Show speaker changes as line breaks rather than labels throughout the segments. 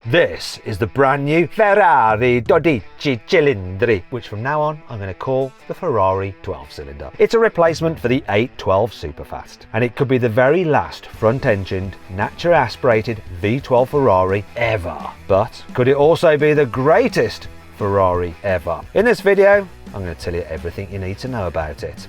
This is the brand new Ferrari V12 Cilindri, which from now on I'm going to call the Ferrari 12-cylinder. It's a replacement for the 812 Superfast, and it could be the very last front-engined, naturally aspirated V12 Ferrari ever. But could it also be the greatest Ferrari ever? In this video, I'm going to tell you everything you need to know about it.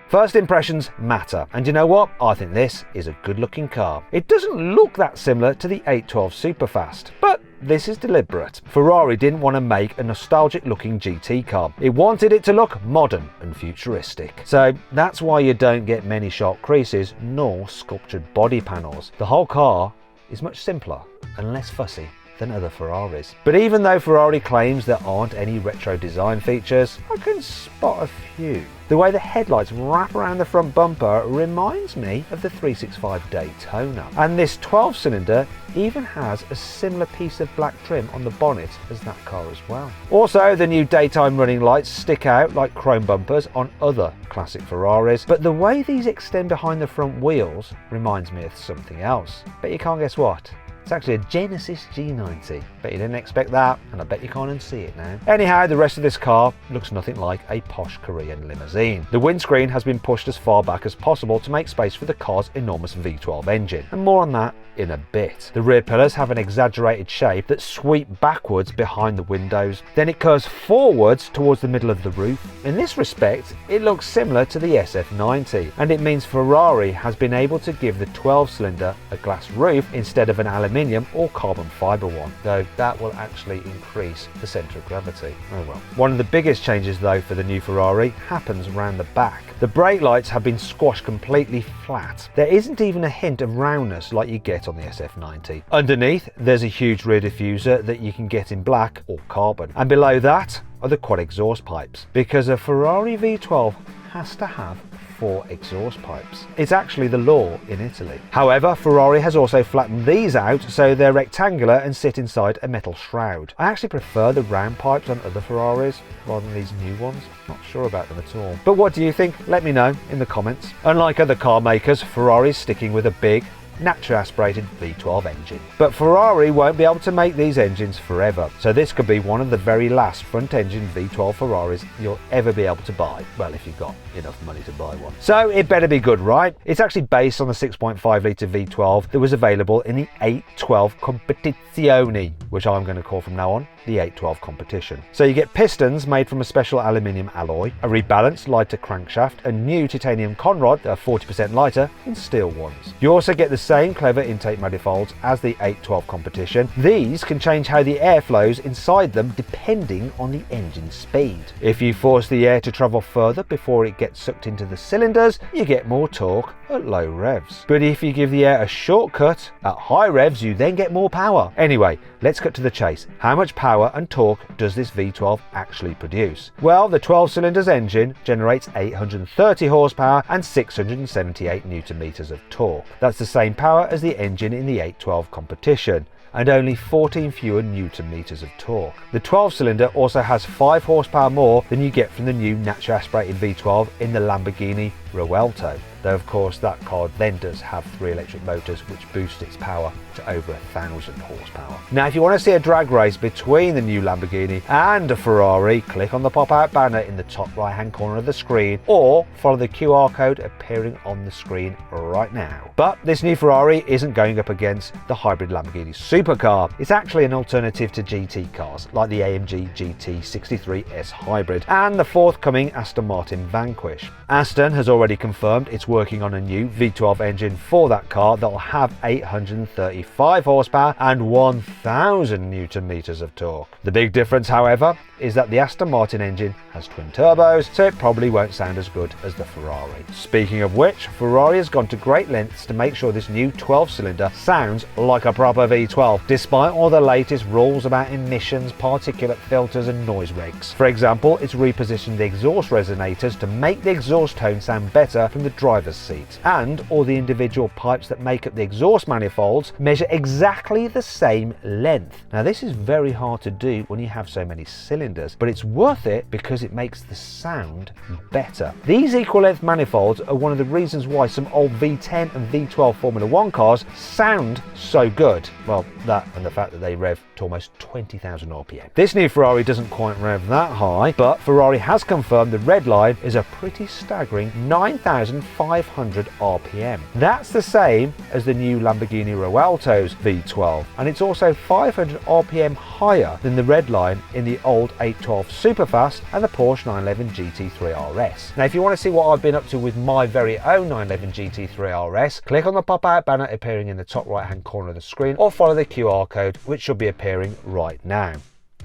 First impressions matter, and you know what? I think this is a good looking car. It doesn't look that similar to the 812 Superfast, but this is deliberate. Ferrari didn't want to make a nostalgic looking GT car. It wanted it to look modern and futuristic. So that's why you don't get many sharp creases nor sculptured body panels. The whole car is much simpler and less fussy than other Ferraris. But even though Ferrari claims there aren't any retro design features, I can spot a few. The way the headlights wrap around the front bumper reminds me of the 365 Daytona. And this 12-cylinder even has a similar piece of black trim on the bonnet as that car as well. Also, the new daytime running lights stick out like chrome bumpers on other classic Ferraris, but the way these extend behind the front wheels reminds me of something else. But you can't guess what? It's actually a Genesis G90. Bet you didn't expect that, and I bet you can't unsee it now. Anyhow, the rest of this car looks nothing like a posh Korean limousine. The windscreen has been pushed as far back as possible to make space for the car's enormous V12 engine, and more on that in a bit. The rear pillars have an exaggerated shape that sweep backwards behind the windows, then it curves forwards towards the middle of the roof. In this respect, it looks similar to the SF90, and it means Ferrari has been able to give the 12-cylinder a glass roof instead of an aluminium or carbon fibre one, though that will actually increase the centre of gravity. Oh well. One of the biggest changes though for the new Ferrari happens around the back. The brake lights have been squashed completely flat. There isn't even a hint of roundness like you get on the SF90. Underneath, there's a huge rear diffuser that you can get in black or carbon, and below that are the quad exhaust pipes, because a Ferrari V12 has to have 4 exhaust pipes. It's actually the law in Italy. However, Ferrari has also flattened these out so they're rectangular and sit inside a metal shroud. I actually prefer the round pipes on other Ferraris rather than these new ones. Not sure about them at all. But what do you think? Let me know in the comments. Unlike other car makers, Ferrari's sticking with a big, naturally aspirated V12 engine. But Ferrari won't be able to make these engines forever, so this could be one of the very last front-engine V12 Ferraris you'll ever be able to buy. Well, if you've got enough money to buy one. So it better be good, right? It's actually based on the 6.5 litre V12 that was available in the 812 Competizione, which I'm going to call from now on the 812 Competition. So you get pistons made from a special aluminium alloy, a rebalanced lighter crankshaft, and new titanium conrod that are 40% lighter than steel ones. You also get the same clever intake manifolds as the 812 Competition. These can change how the air flows inside them depending on the engine speed. If you force the air to travel further before it gets sucked into the cylinders, you get more torque at low revs. But if you give the air a shortcut at high revs, you then get more power. Anyway, let's cut to the chase. How much power and torque does this V12 actually produce? Well, the 12-cylinder's engine generates 830 horsepower and 678 newton-meters of torque. That's the same power as the engine in the 812 Competition, and only 14 fewer newton-meters of torque. The 12-cylinder also has 5 horsepower more than you get from the new naturally aspirated V12 in the Lamborghini Revuelto, though of course that car then does have 3 electric motors which boost its power to over 1,000 horsepower. Now if you want to see a drag race between the new Lamborghini and a Ferrari, click on the pop-out banner in the top right hand corner of the screen, or follow the QR code appearing on the screen right now. But this new Ferrari isn't going up against the hybrid Lamborghini supercar. It's actually an alternative to GT cars like the AMG GT 63S Hybrid and the forthcoming Aston Martin Vanquish. Aston has already confirmed it's working on a new V12 engine for that car that'll have 835 horsepower and 1,000 newton-meters of torque. The big difference, however, is that the Aston Martin engine has twin turbos, so it probably won't sound as good as the Ferrari. Speaking of which, Ferrari has gone to great lengths to make sure this new 12-cylinder sounds like a proper V12, despite all the latest rules about emissions, particulate filters and noise regs. For example, it's repositioned the exhaust resonators to make the exhaust tone sound better from the driver's driver's seat. And all the individual pipes that make up the exhaust manifolds measure exactly the same length. Now this is very hard to do when you have so many cylinders, but it's worth it because it makes the sound better. These equal length manifolds are one of the reasons why some old V10 and V12 Formula 1 cars sound so good. Well, that and the fact that they rev to almost 20,000 RPM. This new Ferrari doesn't quite rev that high, but Ferrari has confirmed the red line is a pretty staggering 9,500 RPM. That's the same as the new Lamborghini Rialto's V12, and it's also 500 RPM higher than the red line in the old 812 Superfast and the Porsche 911 GT3 RS. Now if you want to see what I've been up to with my very own 911 GT3 RS, click on the pop-out banner appearing in the top right hand corner of the screen, or follow the QR code which should be appearing right now.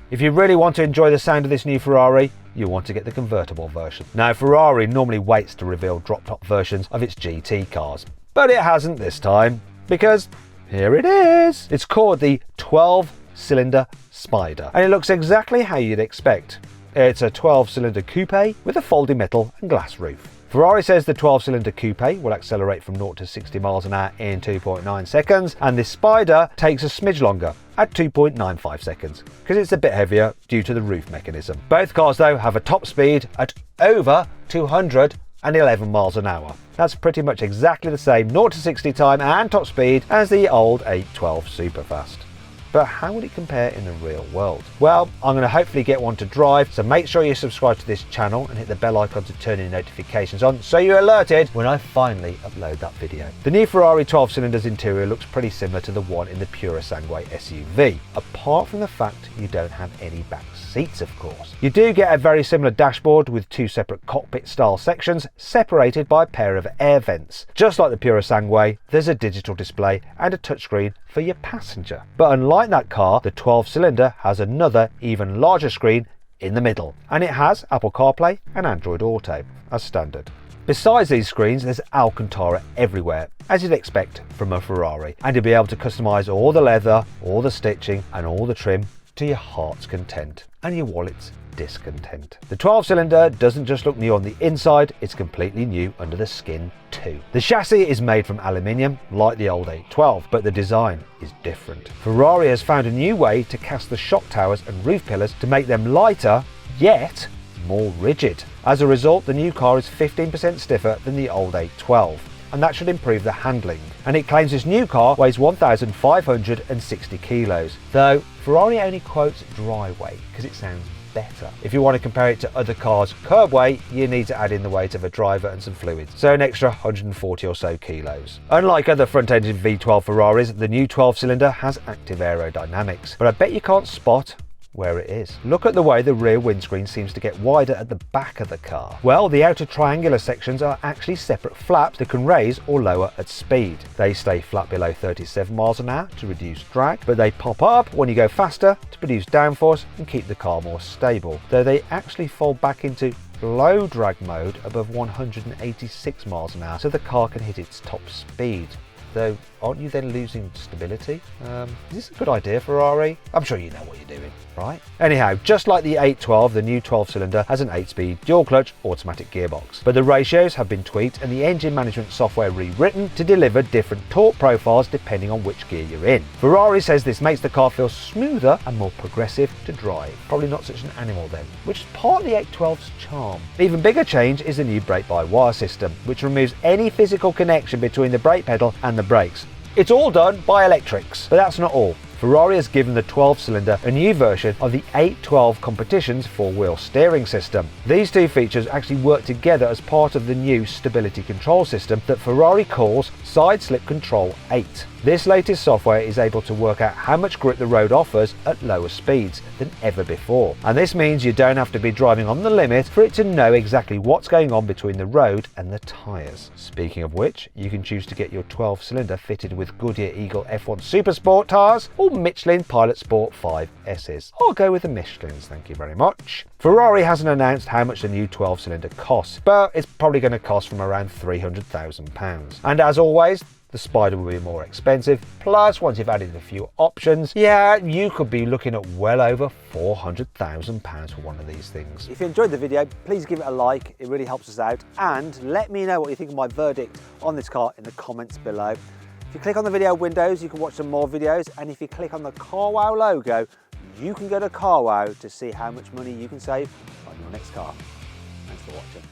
If you really want to enjoy the sound of this new Ferrari, you want to get the convertible version. Now Ferrari normally waits to reveal drop-top versions of its GT cars, but it hasn't this time, because here it is. It's called the 12-cylinder Spider, and it looks exactly how you'd expect. It's a 12-cylinder coupe with a folding metal and glass roof. Ferrari says the 12-cylinder coupe will accelerate from 0 to 60 miles an hour in 2.9 seconds, and this Spider takes a smidge longer at 2.95 seconds, because it's a bit heavier due to the roof mechanism. Both cars though have a top speed at over 211 miles an hour. That's pretty much exactly the same 0 to 60 time and top speed as the old 812 Superfast. But how would it compare in the real world? Well, I'm going to hopefully get one to drive, so make sure you subscribe to this channel and hit the bell icon to turn your notifications on so you're alerted when I finally upload that video. The new Ferrari 12 cylinders interior looks pretty similar to the one in the Purosangue SUV, apart from the fact you don't have any back seats, of course. You do get a very similar dashboard with two separate cockpit style sections separated by a pair of air vents. Just like the Purosangue, there's a digital display and a touchscreen for your passenger. But unlike that car, the 12-cylinder has another even larger screen in the middle, and it has Apple CarPlay and Android Auto as standard. Besides these screens, there's Alcantara everywhere, as you'd expect from a Ferrari, and you'll be able to customise all the leather, all the stitching and all the trim to your heart's content and your wallet's discontent. The 12-cylinder doesn't just look new on the inside, it's completely new under the skin too. The chassis is made from aluminium like the old 812, but the design is different. Ferrari has found a new way to cast the shock towers and roof pillars to make them lighter yet more rigid. As a result, the new car is 15% stiffer than the old 812. And that should improve the handling. And it claims this new car weighs 1,560 kilos, though Ferrari only quotes dry weight because it sounds better. If you want to compare it to other cars' curb weight, you need to add in the weight of a driver and some fluids, so an extra 140 or so kilos. Unlike other front-engine V12 Ferraris, the new 12-cylinder has active aerodynamics, but I bet you can't spot where it is. Look at the way the rear windscreen seems to get wider at the back of the car. Well, the outer triangular sections are actually separate flaps that can raise or lower at speed. They stay flat below 37 miles an hour to reduce drag, but they pop up when you go faster to produce downforce and keep the car more stable, though they actually fold back into low drag mode above 186 miles an hour so the car can hit its top speed. Though, aren't you then losing stability? Is this a good idea, Ferrari? I'm sure you know what you're doing, right? Anyhow, just like the 812, the new 12-cylinder has an 8-speed dual-clutch automatic gearbox. But the ratios have been tweaked and the engine management software rewritten to deliver different torque profiles depending on which gear you're in. Ferrari says this makes the car feel smoother and more progressive to drive. Probably not such an animal then, which is part of the 812's charm. An even bigger change is the new brake-by-wire system, which removes any physical connection between the brake pedal and the brakes. It's all done by electrics, but that's not all. Ferrari has given the 12-cylinder a new version of the 812 competition's four-wheel steering system. These two features actually work together as part of the new stability control system that Ferrari calls Side Slip Control 8. This latest software is able to work out how much grip the road offers at lower speeds than ever before. And this means you don't have to be driving on the limit for it to know exactly what's going on between the road and the tyres. Speaking of which, you can choose to get your 12-cylinder fitted with Goodyear Eagle F1 Super Sport tyres or Michelin Pilot Sport 5Ss. I'll go with the Michelins, thank you very much. Ferrari hasn't announced how much the new 12-cylinder costs, but it's probably going to cost from around £300,000. And as always, the Spider will be more expensive. Plus, once you've added a few options, yeah, you could be looking at well over £400,000 for one of these things.
If you enjoyed the video, please give it a like, it really helps us out, and let me know what you think of my verdict on this car in the comments below. If you click on the video windows, you can watch some more videos, and if you click on the CarWow logo, you can go to CarWow to see how much money you can save on your next car. Thanks for watching.